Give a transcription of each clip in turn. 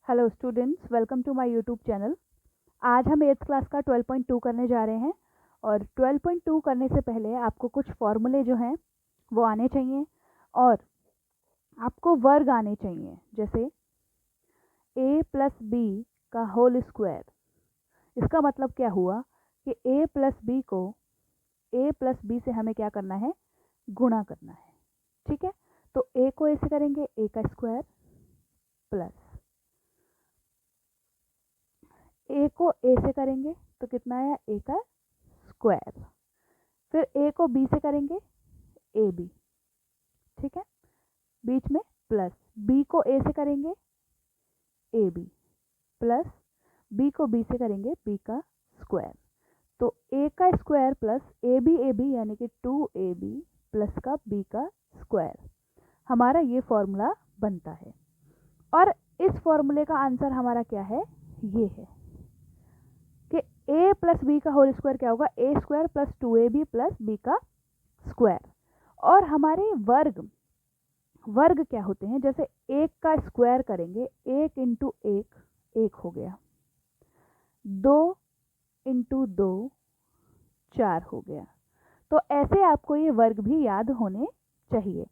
Hello students, welcome to my YouTube channel. आज हम 8th class का 12.2 करने जा रहे हैं और 12.2 करने से पहले आपको कुछ फॉर्मूले जो हैं वो आने चाहिए और आपको वर्ग आने चाहिए। जैसे a प्लस बी का होल स्क्वायर। इसका मतलब क्या हुआ कि a प्लस बी को a प्लस बी से हमें क्या करना है, गुणा करना है। ठीक है, तो a को ऐसे करेंगे a का स्क्वायर प्लस a को a से करेंगे तो कितना आया, a का स्क्वायर। फिर a को b से करेंगे ए बी, ठीक है, बीच में प्लस b को a से करेंगे ए बी प्लस b को b से करेंगे b का स्क्वायर। तो a का स्क्वायर प्लस ए बी यानी कि 2ab प्लस का b का स्क्वायर, हमारा ये फॉर्मूला बनता है। और इस फॉर्मूले का आंसर हमारा क्या है, ये है कि a प्लस बी का होल स्क्वायर क्या होगा, a square plus 2ab plus b का स्क्वायर। और हमारे वर्ग क्या होते हैं, जैसे एक का स्क्वायर करेंगे, एक इंटू एक हो गया, 2 इंटू 2 4 हो गया। तो ऐसे आपको ये वर्ग भी याद होने चाहिए।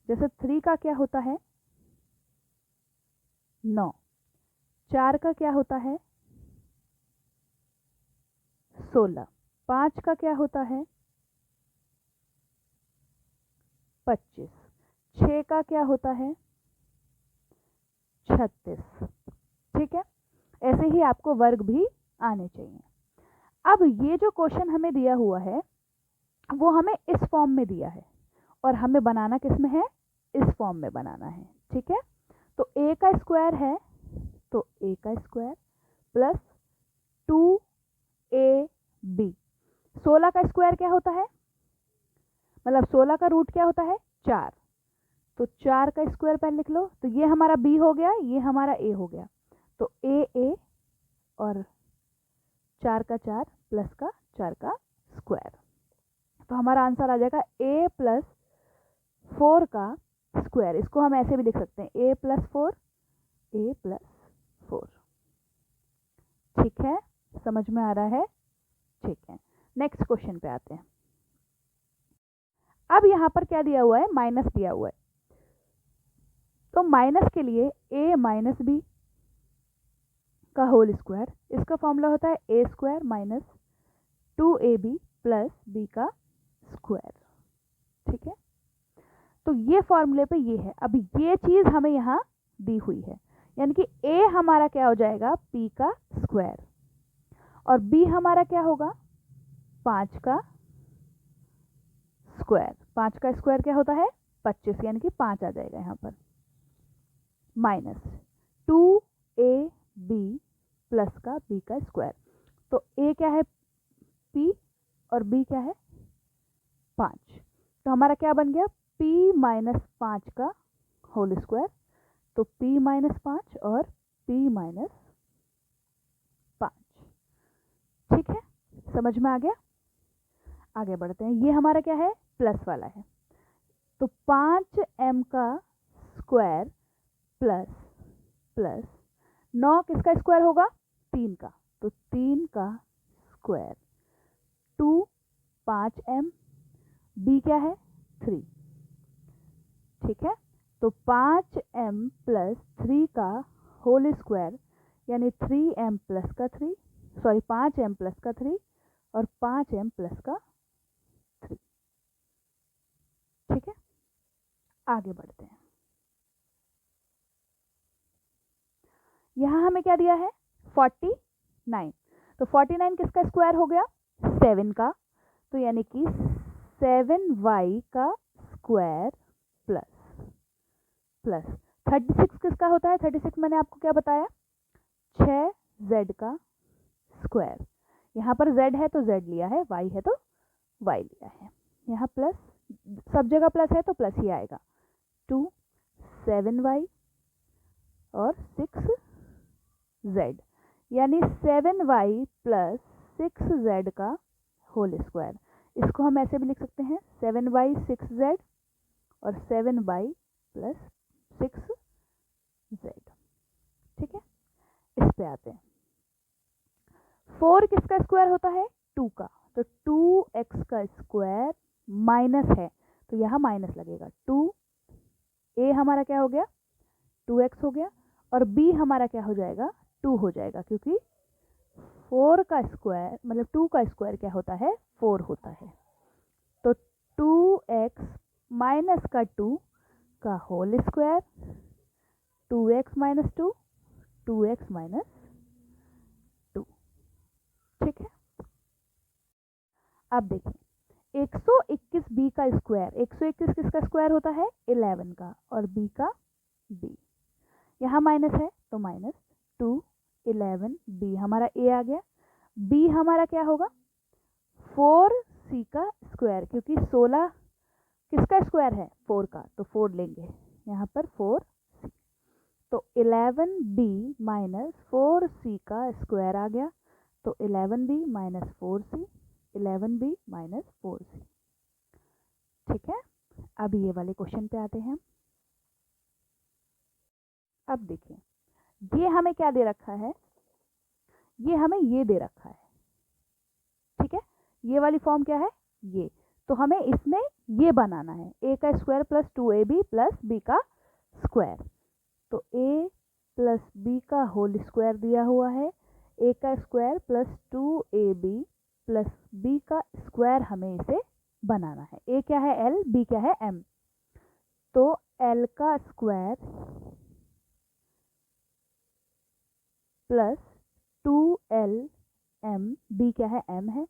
जैसे 3 का क्या होता है 9, 4 का क्या होता है 16, 5 का क्या होता है 25, 6 का क्या होता है 36। ठीक है, ऐसे ही आपको वर्ग भी आने चाहिए। अब ये जो क्वेश्चन हमें दिया हुआ है वो हमें इस फॉर्म में दिया है और हमें बनाना किस में है, इस फॉर्म में बनाना है। ठीक है, तो a का स्क्वायर है तो a का स्क्वायर प्लस 2ab। 16 का स्क्वायर क्या होता है, मतलब 16 का रूट क्या होता है 4, तो 4 का स्क्वायर पहले लिख लो, तो ये हमारा b हो गया, ये हमारा a हो गया। तो a और 4 का 4 प्लस का 4 का स्क्वायर, तो हमारा आंसर आ जाएगा a प्लस 4 का स्क्वायर। इसको हम ऐसे भी लिख सकते हैं a प्लस 4, a प्लस 4। ठीक है, समझ में आ रहा है। ठीक है, नेक्स्ट क्वेश्चन पे आते हैं। अब यहां पर क्या दिया हुआ है, माइनस दिया हुआ है, तो माइनस के लिए a माइनस बी का होल स्क्वायर, इसका फॉर्मूला होता है a square minus 2ab plus b का स्क्वायर। ठीक है, तो ये फॉर्मूले पे ये है। अब ये चीज हमें यहाँ दी हुई है, यानी कि a हमारा क्या हो जाएगा p का स्क्वायर और b हमारा क्या होगा 5 का स्क्वायर। 5 का स्क्वायर क्या होता है 25, यानी कि 5 आ जाएगा यहाँ पर, माइनस 2ab प्लस का b का स्क्वायर। तो a क्या है p और b क्या है 5, तो हमारा क्या बन गया p माइनस 5 का होल स्क्वायर। तो p माइनस 5 और p माइनस 5। ठीक है, समझ में आ गया। आगे बढ़ते हैं, ये हमारा क्या है प्लस वाला है, तो 5m का स्क्वायर प्लस प्लस 9 किसका स्क्वायर होगा 3 का, तो 3 का स्क्वायर 2 5m, b क्या है 3। ठीक है, तो 5m प्लस 3 का होल स्क्वायर यानी 3m प्लस का 3, सॉरी 5m प्लस का 3 और 5m प्लस का 3। ठीक है, आगे बढ़ते हैं। यहां हमें क्या दिया है 49, तो 49 किसका स्क्वायर हो गया 7 का, तो यानी कि 7y का स्क्वायर प्लस प्लस 36 किसका होता है 36 मैंने आपको क्या बताया 6z का स्क्वायर। यहाँ पर z है तो z लिया है, y है तो y लिया है, यहाँ प्लस, सब जगह प्लस है तो प्लस ही आएगा। 2 7y और 6z यानी 7y प्लस 6z का होल स्क्वायर। इसको हम ऐसे भी लिख सकते हैं 7y 6z और 7y प्लस 6z। ठीक है, पे आते हैं। 4 किसका स्क्वायर होता है? 2 का। तो 2x का स्क्वायर माइनस है तो यहाँ माइनस लगेगा। 2a हमारा क्या हो गया? 2x हो गया। और b हमारा क्या हो जाएगा? 2 हो जाएगा, क्योंकि 4 का स्क्वायर मतलब 2 का स्क्वायर क्या होता है? 4 होता है। तो 2x माइनस का 2 का whole square, 2x minus 2, 2x minus 2। ठीक है। अब देखिए 121b का स्क्वायर, 121 किसका स्क्वायर होता है? 11 का, और b का b। यहाँ माइनस है तो माइनस 2 11 b हमारा a आ गया। b हमारा क्या होगा? 4c का स्क्वायर, क्योंकि 16 किसका स्क्वायर है? 4 का, तो 4 लेंगे यहाँ पर 4c। तो 11b माइनस 4c का स्क्वायर आ गया। तो 11b minus 4c, 11b minus 4c। ठीक है। अब ये वाले क्वेश्चन पे आते हैं। अब देखिए ये हमें क्या दे रखा है? ये हमें ये दे रखा है। ठीक है। ये वाली फॉर्म क्या है? ये। तो हमें इसमें ये बनाना है, a का square plus 2ab plus b का स्क्वायर। तो a प्लस b का होल स्क्वायर दिया हुआ है, a का square plus 2ab plus b का स्क्वायर हमें इसे बनाना है। a क्या है? l, b क्या है? m। तो l का स्क्वायर प्लस 2lm, b क्या है? m है,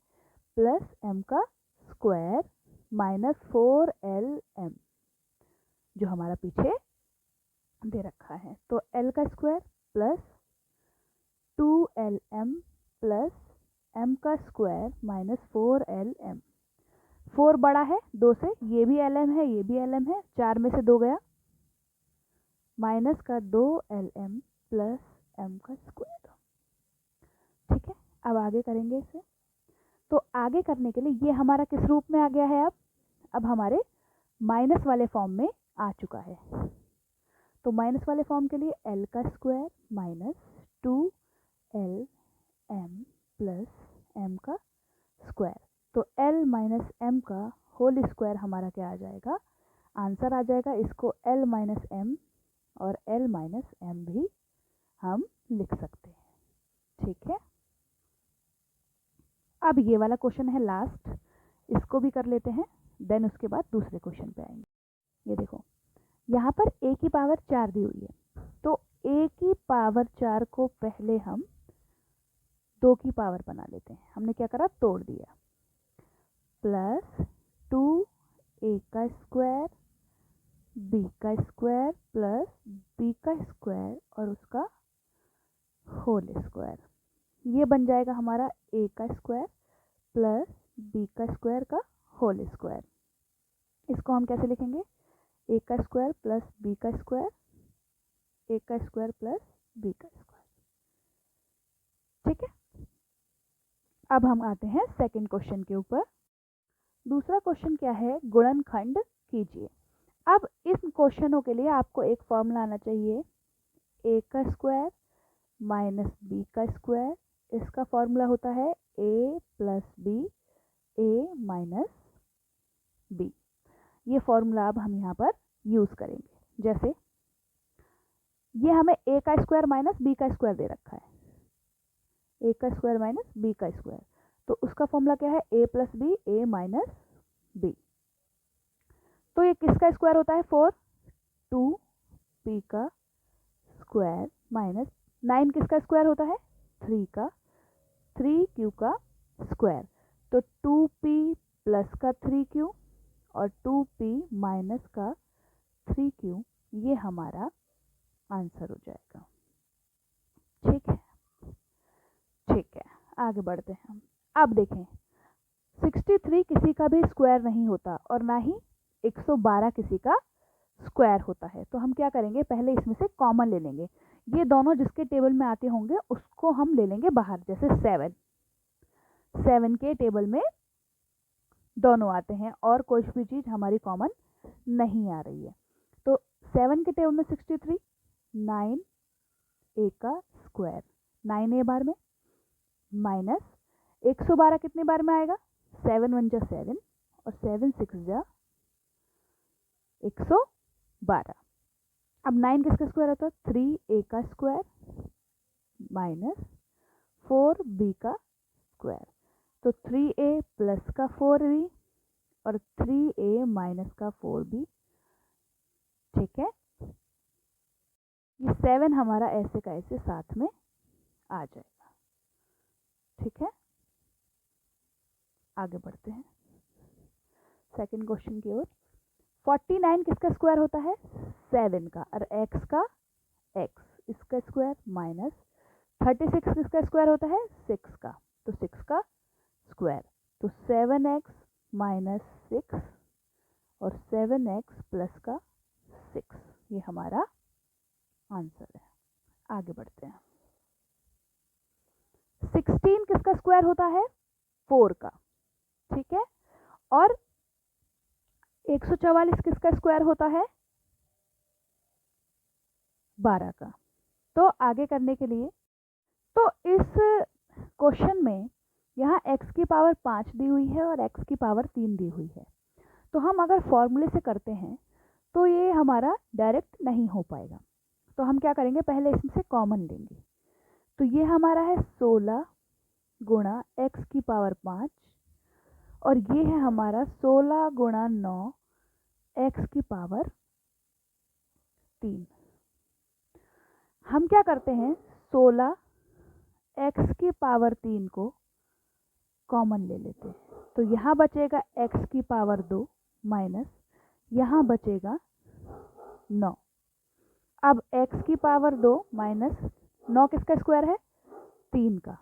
प्लस m का स्क्वायर माइनस 4lm जो हमारा पीछे दे रखा है। तो l का square plus 2lm plus m का स्क्वायर माइनस 4lm। 4 बड़ा है 2 से, ये भी lm है, ये भी lm है, 4 में से 2 गया, माइनस का 2lm प्लस m का स्क्वायर। ठीक है। अब आगे करेंगे इसे। तो आगे करने के लिए ये हमारा किस रूप में आ गया है? अब हमारे माइनस वाले फॉर्म में आ चुका है। तो माइनस वाले फॉर्म के लिए l का square minus 2lm plus m का स्क्वायर। तो l माइनस m का होल स्क्वायर हमारा क्या आ जाएगा? आंसर आ जाएगा। इसको l माइनस m और l माइनस m भी हम लिख सकते हैं। ठीक है। अब ये वाला क्वेश्चन है लास्ट, इसको भी कर लेते हैं, देन उसके बाद दूसरे क्वेश्चन पे आएंगे। ये देखो यहाँ पर a की पावर 4 दी हुई है। तो a की पावर 4 को पहले हम 2 की पावर बना लेते हैं। हमने क्या करा? तोड़ दिया। प्लस 2a का स्क्वायर, b का स्क्वायर प्लस b का स्क्वायर और उसका होल स्क्वायर। ये बन जाएगा हमारा a का स्क्वायर प्लस b का स्क्वायर का होल स्क्वायर। इसको हम कैसे लिखेंगे? a का स्क्वायर प्लस b का स्क्वायर, a का स्क्वायर प्लस b का स्क्वायर। ठीक है। अब हम आते हैं सेकंड क्वेश्चन के ऊपर। दूसरा क्वेश्चन क्या है? गुणनखंड कीजिए। अब इस क्वेश्चनों के लिए आपको एक फॉर्मूला आना चाहिए, a का स्क्वायर माइनस b का स्क्वायर। इसका फॉर्मूला होता है a plus b, a minus b। ये फॉर्मूला अब हम यहाँ पर यूज़ करेंगे। जैसे ये हमें a का स्क्वायर माइनस b का स्क्वायर दे रखा है, a का स्क्वायर माइनस b का स्क्वायर। तो उसका फॉर्मूला क्या है? a plus b, a minus b। तो ये किसका स्क्वायर होता है? 4, 2p का स्क्वायर माइनस 9 किसका स्क्वायर होता है? 3 का, 3q का स्क्वायर। तो 2p प्लस का 3q और 2p माइनस का 3q, ये हमारा आंसर हो जाएगा। ठीक है। ठीक है, आगे बढ़ते हैं हम। अब देखें 63 किसी का भी स्क्वायर नहीं होता और ना ही 112 किसी का स्क्वायर होता है। तो हम क्या करेंगे? पहले इसमें से कॉमन ले लेंगे। ये दोनों जिसके टेबल में आते होंगे उसको हम ले लेंगे बाहर। जैसे 7 के टेबल में दोनों आते हैं और कोई भी चीज़ हमारी कॉमन नहीं आ रही है। तो 7 के टेबल में 63, 9 a का स्क्वायर, 9a बार में माइनस 112 कितनी बार में आएगा, 7 1 जा 7 और 7 6 जा 112। अब 9 किसका स्क्वायर होता है, 3a का स्क्वायर माइनस 4b का स्क्वायर। तो 3a प्लस का 4b और 3a माइनस का 4b। ठीक है, ये 7 हमारा ऐसे का ऐसे साथ में आ जाएगा। ठीक है, आगे बढ़ते हैं सेकंड क्वेश्चन की ओर। 49 किसका स्क्वायर होता है, 7 का, और x का x इसका स्क्वायर माइनस 36 किसका स्क्वायर होता है, 6 का, तो 6 का स्क्वायर। तो 7x माइनस 6 और 7x प्लस का 6, ये हमारा आंसर है। आगे बढ़ते हैं। 16 किसका स्क्वायर होता है, 4 का। ठीक है, और 144 किसका स्क्वायर होता है, 12 का। तो आगे करने के लिए, तो इस क्वेश्चन में यहाँ x की पावर 5 दी हुई है और x की पावर 3 दी हुई है। तो हम अगर फॉर्मूले से करते हैं तो ये हमारा डायरेक्ट नहीं हो पाएगा। तो हम क्या करेंगे, पहले इसमें से कॉमन लेंगे। तो ये हमारा है 16 गुणा x की पावर 5 और ये है हमारा 16 गुणा 9 x की पावर 3। हम क्या करते हैं, 16 x की पावर 3 को कॉमन ले लेते हैं। तो यहाँ बचेगा x की पावर 2 माइनस यहाँ बचेगा 9। अब x की पावर 2 माइनस 9 किसका स्क्वायर है, 3 का।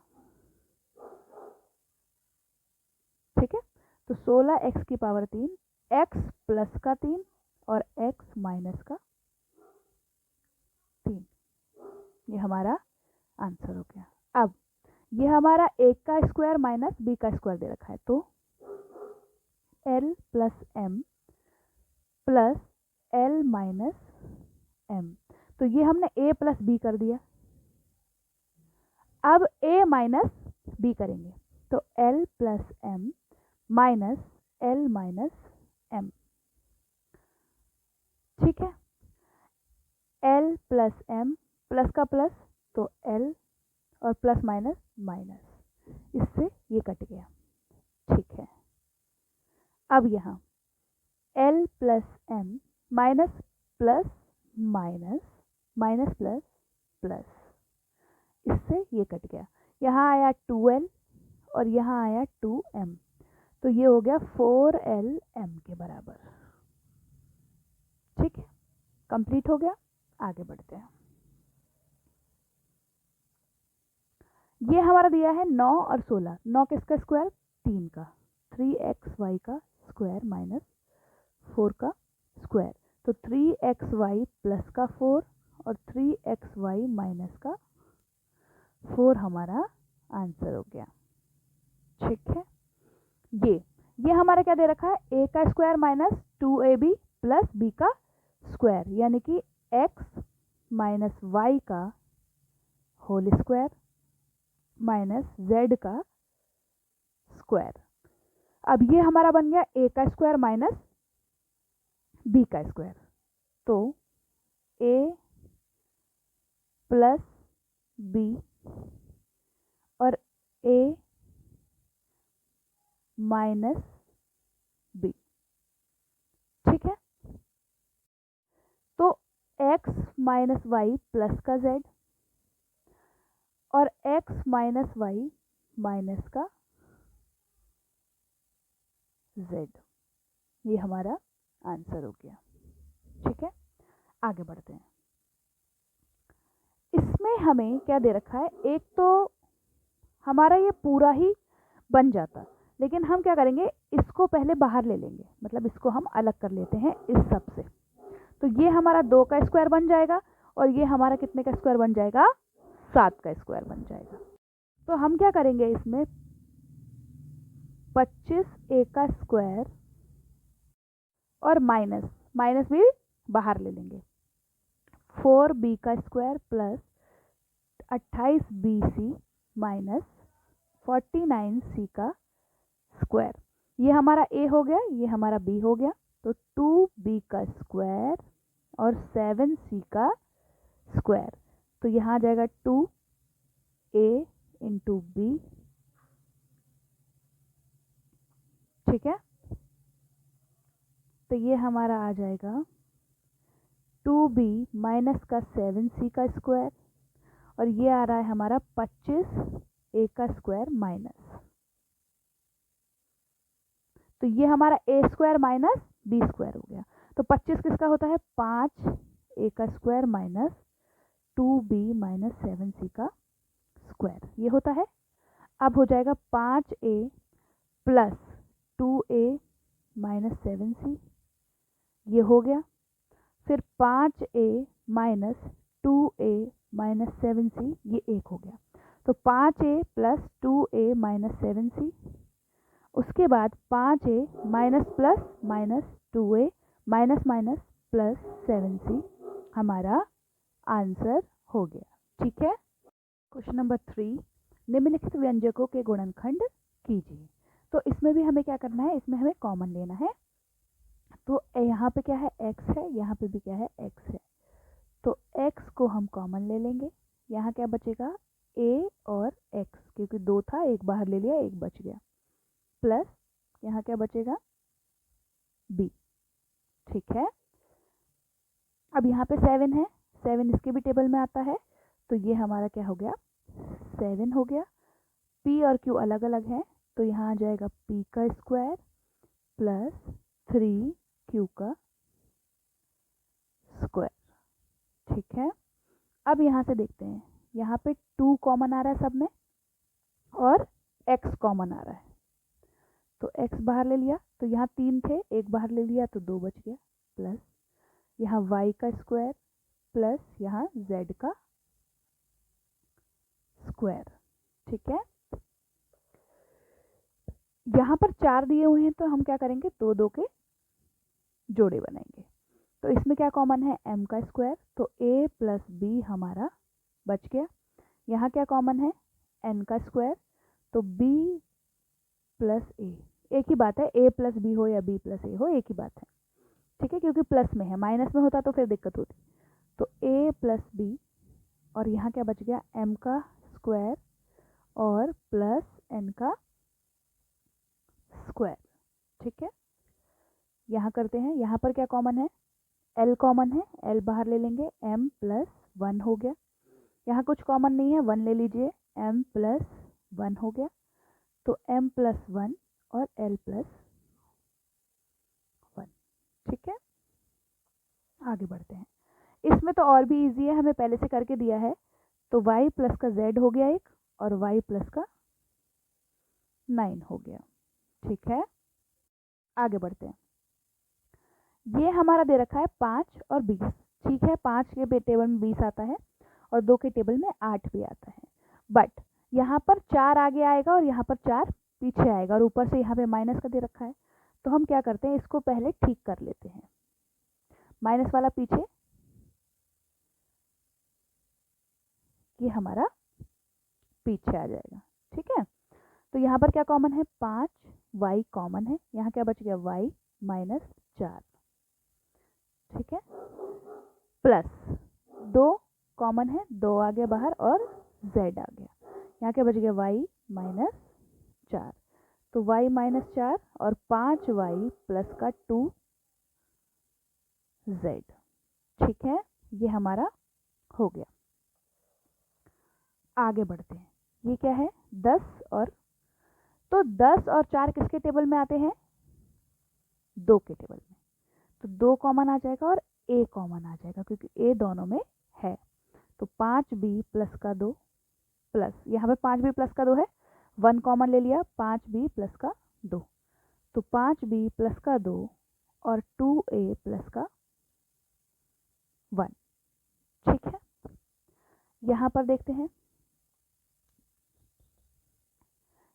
ठीक है, तो 16 x की पावर 3, x प्लस का 3 और x माइनस का 3, ये हमारा आंसर हो गया। अब ये हमारा a का स्क्वायर माइनस b का स्क्वायर दे रखा है, तो l plus m plus l minus m। तो ये हमने a प्लस b कर दिया। अब a माइनस b करेंगे, तो l plus m minus l minus m। ठीक है, l प्लस m प्लस का प्लस, तो l और प्लस माइनस माइनस, इससे ये कट गया। ठीक है, अब यहाँ l plus m minus plus minus minus plus plus, इससे ये कट गया। यहाँ आया 2l और यहाँ आया 2m, तो ये हो गया 4lm के बराबर। ठीक है, कंप्लीट हो गया। आगे बढ़ते हैं। ये हमारा दिया है 9 और 16। 9 किसका स्क्वायर, 3 का, 3xy का स्क्वायर माइनस 4 का स्क्वायर। तो 3xy प्लस का 4 और 3xy माइनस का 4 हमारा आंसर हो गया। ठीक है, ये हमारा क्या दे रखा है, a का square minus 2ab plus b का स्क्वायर, यानी कि x माइनस y का होल स्क्वायर माइनस z का स्क्वायर। अब ये हमारा बन गया a का स्क्वायर माइनस b का स्क्वायर। तो a प्लस b और a माइनस b। ठीक है, तो x माइनस वाई प्लस का z और x माइनस वाई माइनस का z, ये हमारा आंसर हो गया। ठीक है, आगे बढ़ते हैं। इसमें हमें क्या दे रखा है, एक तो हमारा ये पूरा ही बन जाता, लेकिन हम क्या करेंगे, इसको पहले बाहर ले लेंगे, मतलब इसको हम अलग कर लेते हैं इस सब से। तो ये हमारा 2 का स्क्वायर बन जाएगा और ये हमारा कितने का स्क्वायर बन जाएगा, 7 का स्क्वायर बन जाएगा। तो हम क्या करेंगे, इसमें 25a का स्क्वायर और माइनस भी बाहर ले लेंगे, 4b का square plus 28BC minus 49C का स्क्वायर। ये हमारा A हो गया, ये हमारा B हो गया, तो 2B का स्क्वायर और 7C का स्क्वायर। तो यहाँ आ जाएगा 2A इंटू B, ठीक है। तो ये हमारा आ जाएगा 2B माइनस का 7C का स्क्वायर, और ये आ रहा है हमारा 25A का स्क्वायर माइनस। तो ये हमारा A square minus B square हो गया। तो 25 किसका होता है? 5A का square minus 2B minus 7C का स्क्वायर, ये होता है। अब हो जाएगा 5A plus 2A minus 7C, ये हो गया। फिर 5A minus 2A minus 7C, ये 1 हो गया। तो 5A plus 2A minus 7C, उसके बाद 5A minus plus minus 2A minus minus plus 7C हमारा आंसर हो गया, ठीक है। क्वेश्चन नंबर 3, निम्नलिखित व्यंजकों के गुणनखंड कीजिए। तो इसमें भी हमें क्या करना है? इसमें हमें कॉमन लेना है। तो यहाँ पे क्या है? x है, यहाँ पे भी क्या है? x है। तो x को हम कॉमन ले लेंगे। यहाँ क्या बचेगा? a और x, क्योंकि 2 था, एक बाहर ले लिया, एक बच गया, प्लस यहाँ क्या बचेगा? b, ठीक है। अब यहाँ पे 7 है, 7 इसके भी टेबल में आता है, तो ये हमारा क्या हो गया? 7 हो गया। p और q अलग अलग है, तो यहाँ आ जाएगा p का स्क्वायर प्लस 3q का स्क्वायर, ठीक है। अब यहाँ से देखते हैं, यहाँ पे 2 कॉमन आ रहा है सब में और x कॉमन आ रहा है, तो x बाहर ले लिया, तो यहाँ 3 थे, एक बाहर ले लिया तो 2 बच गया, प्लस यहाँ y का स्क्वायर प्लस यहाँ z का स्क्वायर, ठीक है। यहाँ पर 4 दिए हुए हैं, तो हम क्या करेंगे? 2 2 के जोड़े बनाएंगे। तो इसमें क्या कॉमन है? m का स्क्वायर, तो a प्लस b हमारा बच गया। यहाँ क्या कॉमन है? n का स्क्वायर, तो b प्लस a, एक ही बात है, a प्लस b हो या b प्लस a हो, एक ही बात है, ठीक है, क्योंकि प्लस में है, माइनस में होता तो फिर दिक्कत होती। तो a प्लस b, और यहाँ क्या बच गया? m का स्क्वायर और प्लस n का स्क्वायर, ठीक है। यहाँ करते हैं, यहाँ पर क्या कॉमन है? l कॉमन है, l बाहर ले लेंगे, m प्लस 1 हो गया। यहाँ कुछ कॉमन नहीं है, 1 ले लीजिए, m प्लस 1 हो गया, तो m प्लस 1 और l प्लस 1, ठीक है। आगे बढ़ते हैं, इसमें तो और भी इजी है, हमें पहले से करके दिया है। तो y प्लस का z हो गया एक, और y प्लस का 9 हो गया, ठीक है। आगे बढ़ते हैं, ये हमारा दे रखा है 5 और 20, ठीक है। 5 के टेबल में 20 आता है और 2 के टेबल में 8 भी आता है, बट यहाँ पर 4 आगे आएगा और यहाँ पर 4 पीछे आएगा, और ऊपर से यहाँ पे माइनस का दे रखा है। तो हम क्या करते हैं? इसको पहले ठीक कर लेते हैं, माइनस वाला पीछे, ये हमारा पीछे आ जाएगा, ठीक है। तो यहाँ पर क्या कॉमन है? 5, y कॉमन है, यहाँ क्या बच गया? y माइनस 4, ठीक है, प्लस 2 कॉमन है, 2 आ गया बाहर और z आ गया, यहाँ क्या बच गया? y माइनस 4, तो y माइनस 4 और 5y प्लस का 2z, ठीक है, ये हमारा हो गया। आगे बढ़ते हैं, ये क्या है? 10 और, तो 10 और 4 किसके टेबल में आते हैं? 2 के टेबल में, तो 2 कॉमन आ जाएगा और a कॉमन आ जाएगा, क्योंकि a दोनों में है। तो 5b प्लस का 2 प्लस, यहाँ पे 5b प्लस का 2 है, 1 कॉमन ले लिया, 5b प्लस का 2, तो 5b प्लस का 2 और 2a प्लस का 1, ठीक है। यहाँ पर देखते हैं,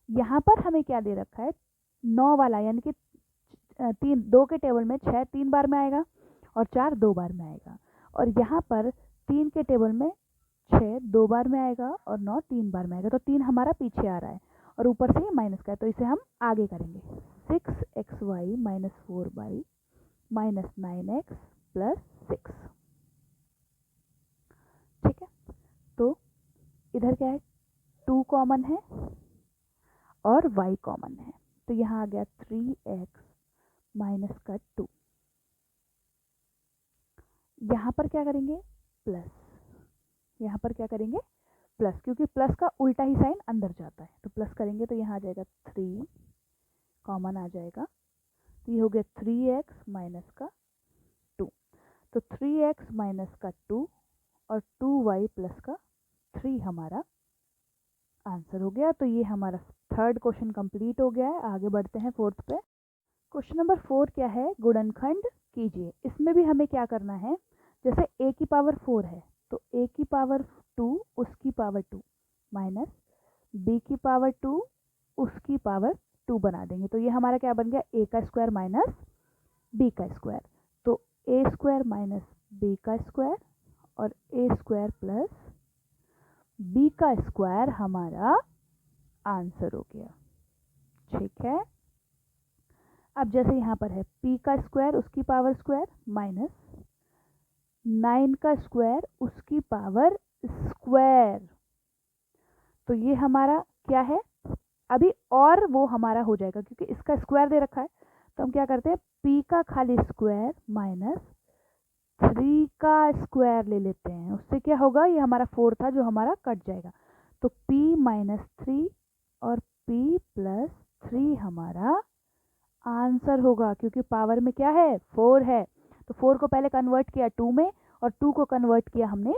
यहाँ पर हमें क्या दे रखा है? 9 वाला, यानी कि 2 के टेबल में 6 3 बार में आएगा और 4 2 बार में आएगा, और यहाँ पर 3 के टेबल में 6 2 बार में आएगा और 9 3 बार में आएगा, तो 3 हमारा पीछे आ रहा है और ऊपर से ये माइनस का है, तो इसे हम आगे करेंगे। 6xy minus 4y minus 9x plus 6। ठीक है, तो इधर क्या है, 2 कॉमन है और y कॉमन है, तो यहाँ आ गया 3x माइनस का 2। यहाँ पर क्या करेंगे, प्लस, यहाँ पर क्या करेंगे, प्लस, क्योंकि प्लस का उल्टा ही साइन अंदर जाता है, तो प्लस करेंगे तो यहाँ आ जाएगा 3 कॉमन आ जाएगा, तो ये हो गया 3x माइनस का 2। तो 3x माइनस का 2 और 2y प्लस का 3 हमारा आंसर हो गया। तो ये हमारा थर्ड क्वेश्चन कंप्लीट हो गया है। आगे बढ़ते हैं फोर्थ पे। क्वेश्चन नंबर 4 क्या है, गुणनखंड कीजिए। इसमें भी हमें क्या करना है, जैसे a की पावर 4 है तो a की पावर 2 उसकी पावर 2 माइनस b की पावर 2 उसकी पावर 2 बना देंगे, तो ये हमारा क्या बन गया, a का स्क्वायर माइनस b का स्क्वायर। तो a स्क्वायर माइनस b का स्क्वायर और a स्क्वायर प्लस b का स्क्वायर हमारा आंसर हो गया। ठीक है, अब जैसे यहाँ पर है p का स्क्वायर उसकी पावर स्क्वायर माइनस 9 का स्क्वायर उसकी पावर स्क्वायर, तो ये हमारा क्या है, अभी और वो हमारा हो जाएगा क्योंकि इसका स्क्वायर दे रखा है, तो हम क्या करते हैं, p का खाली स्क्वायर माइनस 3 का स्क्वायर ले लेते हैं। उससे क्या होगा, ये हमारा 4 था जो हमारा कट जाएगा, तो p माइनस 3 और p प्लस 3 हमारा आंसर होगा, क्योंकि पावर में क्या है, 4 है, तो 4 को पहले कन्वर्ट किया 2 में और 2 को कन्वर्ट किया हमने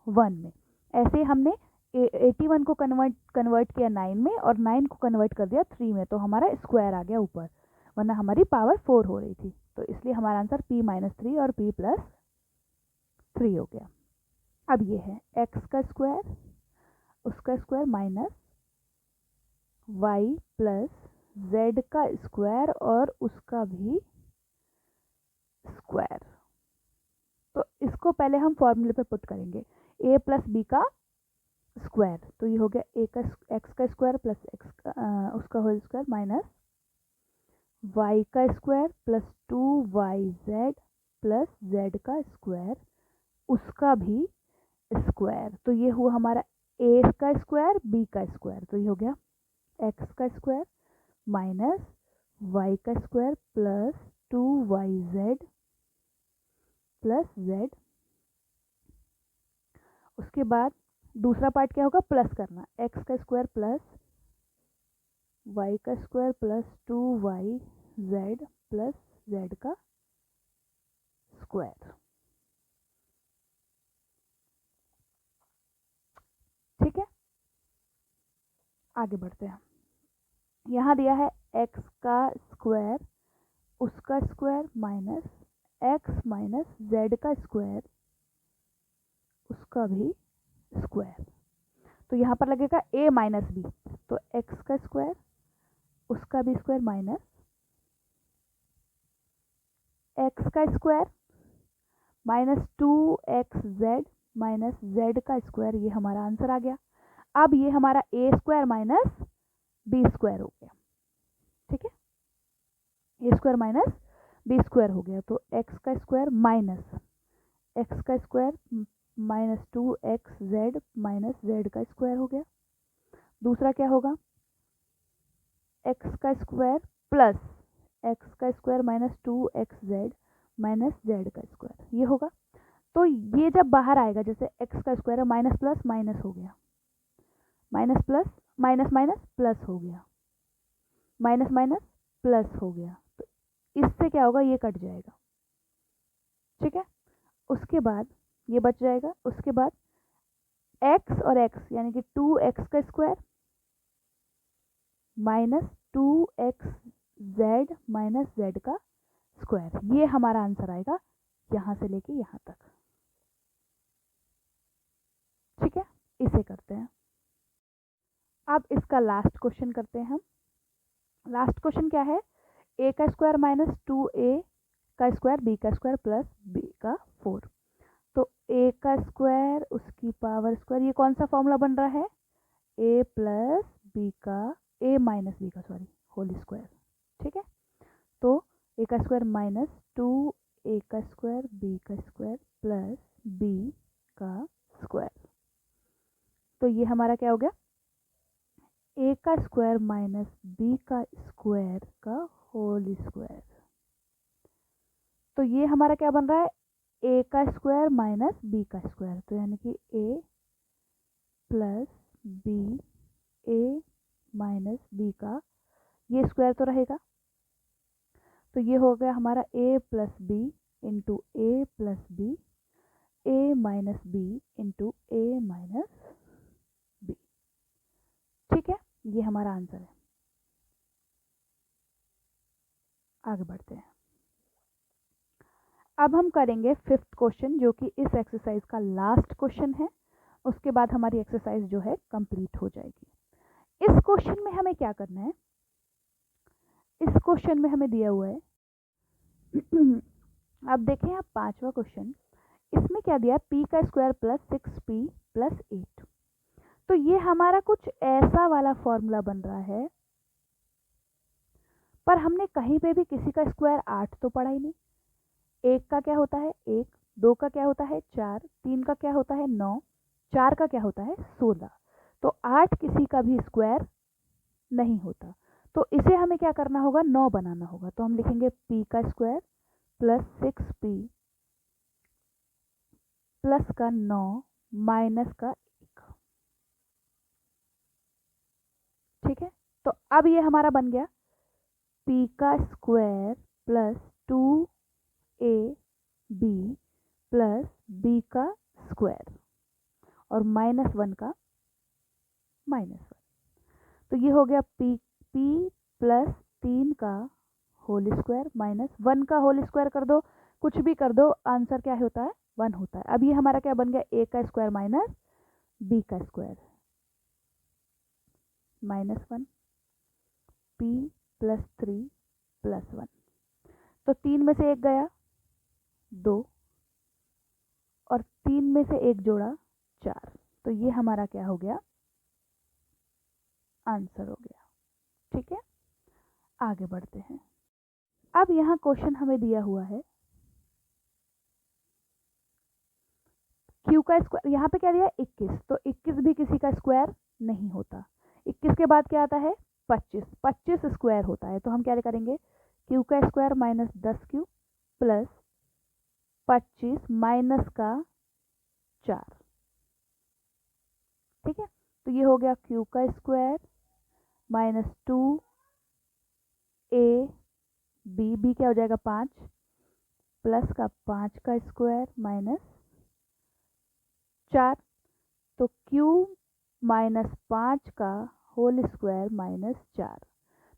1 में। ऐसे हमने 81 को कन्वर्ट किया 9 में और 9 को कन्वर्ट कर दिया 3 में, तो हमारा स्क्वायर आ गया ऊपर, वरना हमारी पावर 4 हो रही थी, तो इसलिए हमारा आंसर p माइनस 3 और p प्लस 3 हो गया। अब ये है x का स्क्वायर उसका square minus y plus z का स्क्वायर और उसका भी स्क्वायर। तो इसको पहले हम फॉर्मूले पे पुट करेंगे, a प्लस b का स्क्वायर, तो ये हो गया a का x का स्क्वायर प्लस उसका होल स्क्वायर माइनस y का square plus 2yz plus z का स्क्वायर उसका भी स्क्वायर, तो ये हुआ हमारा a का स्क्वायर b का स्क्वायर, तो ये हो गया x का स्क्वायर माइनस y का square plus 2yz plus z। उसके बाद दूसरा पार्ट क्या होगा, प्लस करना, x का स्क्वायर प्लस y का square plus 2yz plus z का स्क्वायर। ठीक है, आगे बढ़ते हैं। यहाँ दिया है x का स्क्वायर उसका square minus x minus z का स्क्वायर उसका भी स्क्वायर, तो यहाँ पर लगेगा a माइनस b, तो x का स्क्वायर उसका भी स्क्वायर माइनस x का square minus 2xz minus z का स्क्वायर, ये हमारा आंसर आ गया। अब ये हमारा a square minus b square हो गया। ठीक है, a square minus b square हो गया, तो x का स्क्वायर माइनस x का square minus 2xz minus z का स्क्वायर हो गया। दूसरा क्या होगा, x का स्क्वायर प्लस x का square minus 2xz minus z का स्क्वायर, ये होगा। तो ये जब बाहर आएगा, जैसे x का स्क्वायर है माइनस प्लस माइनस हो गया, minus plus minus minus plus हो गया, माइनस माइनस प्लस हो गया, तो इससे क्या होगा, ये कट जाएगा। ठीक है, उसके बाद ये बच जाएगा। उसके बाद x और x यानी कि 2x का square minus 2xz minus z का स्क्वायर, ये हमारा आंसर आएगा यहां से लेके यहां तक। ठीक है, इसे करते हैं। अब इसका लास्ट क्वेश्चन करते हैं हम। लास्ट क्वेश्चन क्या है, a का स्क्वायर माइनस 2a का स्क्वायर b का स्क्वायर प्लस b का 4, तो ए का स्क्वायर उसकी पावर स्क्वायर, ये कौन सा फॉर्मूला बन रहा है, ए प्लस बी का, ए माइनस बी का सॉरी होल स्क्वायर। ठीक है, तो ए का स्क्वायर माइनस 2 ए का स्क्वायर बी का स्क्वायर प्लस बी का स्क्वायर। तो ये हमारा क्या हो गया, ए का स्क्वायर माइनस बी का स्क्वायर का होल स्क्वायर। तो ये हमारा क्या बन रहा है, ए का स्क्वायर माइनस बी का स्क्वायर, तो यानी कि ए प्लस बी, ए माइनस बी का ये स्क्वायर तो रहेगा, तो ये हो गया हमारा ए प्लस बी इंटू ए प्लस बी, ए माइनस बी इंटू ए माइनस बी। ठीक है, ये हमारा आंसर है। आगे बढ़ते हैं। अब हम करेंगे 5th क्वेश्चन, जो कि इस एक्सरसाइज का लास्ट क्वेश्चन है। उसके बाद हमारी एक्सरसाइज जो है कंप्लीट हो जाएगी। इस क्वेश्चन में हमें क्या करना है, इस क्वेश्चन में हमें दिया हुआ है अब देखें आप 5वां क्वेश्चन, इसमें क्या दिया, पी का स्क्वायर प्लस 6p प्लस 8। तो ये हमारा कुछ ऐसा वाला फॉर्मूला बन रहा है, पर हमने कहीं पे भी किसी का स्क्वायर 8 तो पढ़ा ही नहीं। एक का क्या होता है 1, 2 का क्या होता है 4, 3 का क्या होता है 9, 4 का क्या होता है 16। तो 8 किसी का भी स्क्वायर नहीं होता, तो इसे हमें क्या करना होगा, 9 बनाना होगा। तो हम लिखेंगे p का स्क्वायर प्लस 6p प्लस का 9 माइनस का 1। ठीक है, तो अब ये हमारा बन गया p का square plus 2ab plus b का स्क्वायर और -1 का -1। तो ये हो गया p प्लस 3 का होल स्क्वायर माइनस 1 का होल स्क्वायर कर दो, कुछ भी कर दो, आंसर क्या होता है 1 होता है। अब ये हमारा क्या बन गया, a का स्क्वायर माइनस b का स्क्वायर -1 p प्लस 3 प्लस 1। तो 3 में से 1 गया 2 और 3 में से 1 जोड़ा 4। तो ये हमारा क्या हो गया, आंसर हो गया। ठीक है, आगे बढ़ते हैं। अब यहाँ क्वेश्चन हमें दिया हुआ है क्यू का स्क्वायर, यहाँ पे क्या दिया 21, तो 21 भी किसी का स्क्वायर नहीं होता। 21 के बाद क्या आता है 25, 25 स्क्वायर होता है। तो हम क्या करेंगे, क्यू का square minus 10q plus 25 minus का 4। ठीक है, तो ये हो गया क्यू का स्क्वायर माइनस 2ab, बी क्या हो जाएगा 5 प्लस का 5 का स्क्वायर माइनस 4। तो q माइनस 5 का होल स्क्वायर माइनस 4।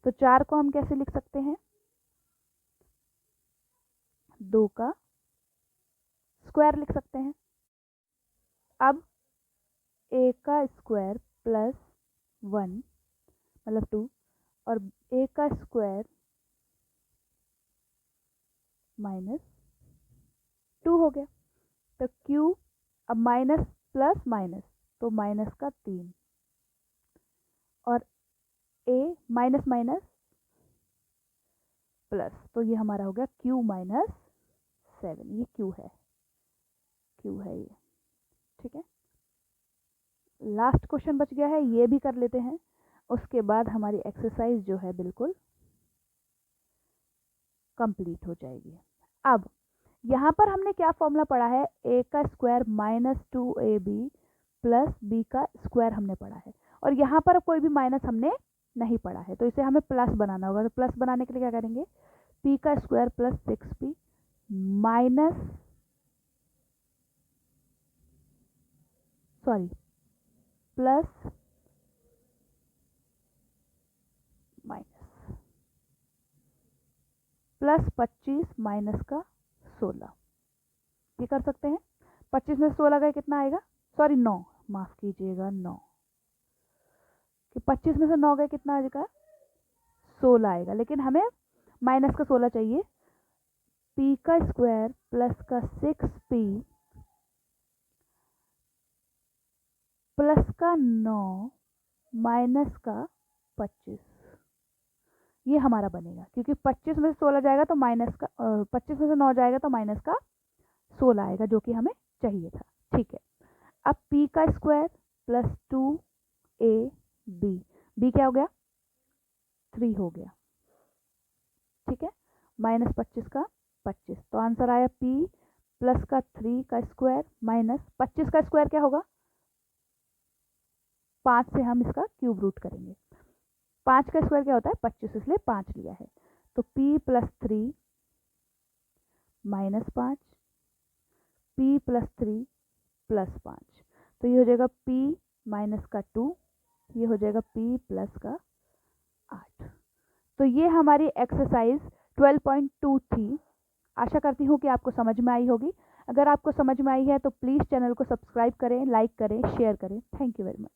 तो 4 को हम कैसे लिख सकते हैं, 2 का स्क्वायर लिख सकते हैं। अब a का स्क्वायर प्लस 1 मतलब 2 और a का स्क्वायर माइनस 2 हो गया। तो q अब माइनस प्लस माइनस, तो माइनस का 3 और a माइनस माइनस प्लस, तो ये हमारा हो गया q माइनस 7। ये q है ये। ठीक है, लास्ट क्वेश्चन बच गया है, ये भी कर लेते हैं। उसके बाद हमारी एक्सरसाइज जो है बिल्कुल कंप्लीट हो जाएगी। अब यहाँ पर हमने क्या फॉर्मूला पढ़ा है, a का square minus 2ab plus b का स्क्वायर हमने पढ़ा है, और यहाँ पर कोई भी माइनस हमने नहीं पढ़ा है, तो इसे हमें प्लस बनाना होगा। तो प्लस बनाने के लिए क्या करेंगे, p का square plus 6p minus plus minus plus 25 minus का 16। ये कर सकते हैं, 25 में 16 गए कितना आएगा, 9 माफ कीजिएगा 9, कि 25 में से 9 गए कितना आएगा 16 आएगा, लेकिन हमें माइनस का 16 चाहिए। p का स्क्वायर प्लस का 6p प्लस का 9 माइनस का 25, ये हमारा बनेगा, क्योंकि 25 में से 16 जाएगा तो माइनस का 25 में से 9 जाएगा तो माइनस का 16 आएगा, जो कि हमें चाहिए था। ठीक है, अब p का स्क्वायर प्लस 2ab, b क्या हो गया 3 हो गया। ठीक है, माइनस 25 का 25, तो आंसर आया p प्लस का 3 का स्क्वायर माइनस 25 का स्क्वायर क्या होगा 5 से हम इसका क्यूब रूट करेंगे। 5 का स्क्वायर क्या होता है 25, इसलिए 5 लिया है। तो p plus 3 minus 5, p plus 3 plus 5, तो ये हो जाएगा p माइनस का 2, ये हो जाएगा p प्लस का 8। तो ये हमारी एक्सरसाइज 12.2 थी। आशा करती हूँ कि आपको समझ में आई होगी। अगर आपको समझ में आई है तो प्लीज़ चैनल को सब्सक्राइब करें, लाइक करें, शेयर करें। Thank you very much.